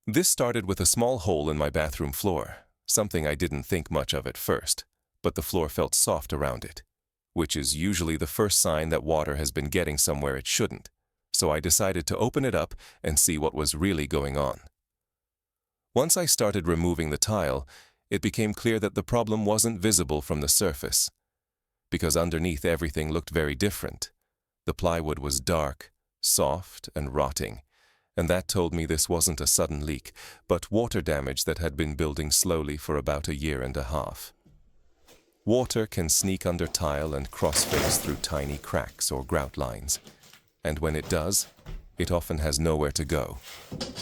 This started with a small hole in my bathroom floor, something I didn't think much of at first, but the floor felt soft around it, which is usually the first sign that water has been getting somewhere it shouldn't, so I decided to open it up and see what was really going on. Once I started removing the tile, it became clear that the problem wasn't visible from the surface, because underneath everything looked very different. The plywood was dark, soft, and rotting, and that told me this wasn't a sudden leak, but water damage that had been building slowly for about a year and a half. Water can sneak under tile and crossface through tiny cracks or grout lines, and when it does, it often has nowhere to go.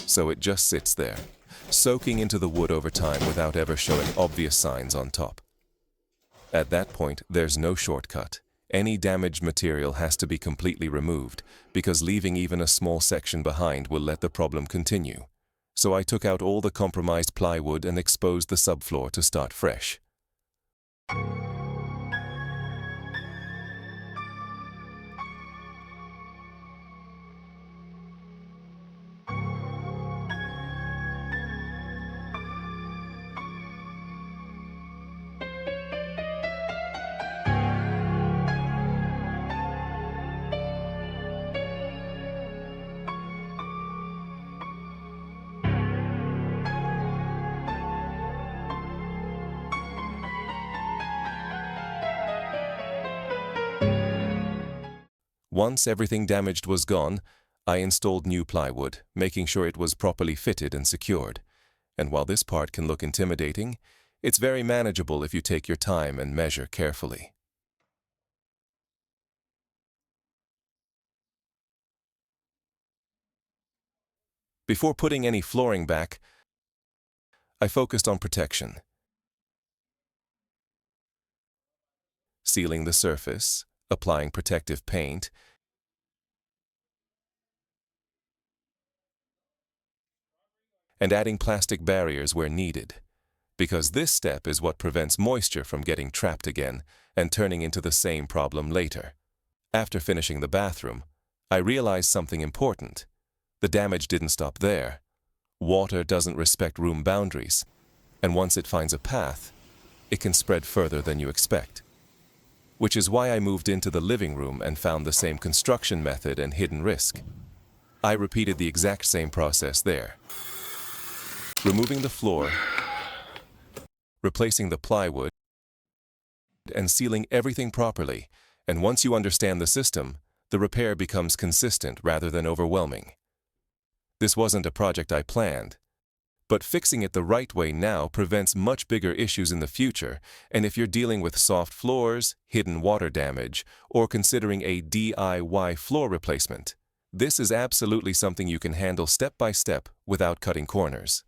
So it just sits there, soaking into the wood over time without ever showing obvious signs on top. At that point, there's no shortcut. Any damaged material has to be completely removed, because leaving even a small section behind will let the problem continue. So I took out all the compromised plywood and exposed the subfloor to start fresh. Once everything damaged was gone, I installed new plywood, making sure it was properly fitted and secured. And while this part can look intimidating, it's very manageable if you take your time and measure carefully. Before putting any flooring back, I focused on protection. Sealing the surface, applying protective paint, and adding plastic barriers where needed, because this step is what prevents moisture from getting trapped again and turning into the same problem later. After finishing the bathroom, I realized something important. The damage didn't stop there. Water doesn't respect room boundaries, and once it finds a path, it can spread further than you expect. Which is why I moved into the living room and found the same construction method and hidden risk. I repeated the exact same process there. Removing the floor, replacing the plywood, and sealing everything properly, and once you understand the system, the repair becomes consistent rather than overwhelming. This wasn't a project I planned, but fixing it the right way now prevents much bigger issues in the future, and if you're dealing with soft floors, hidden water damage, or considering a DIY floor replacement, this is absolutely something you can handle step by step without cutting corners.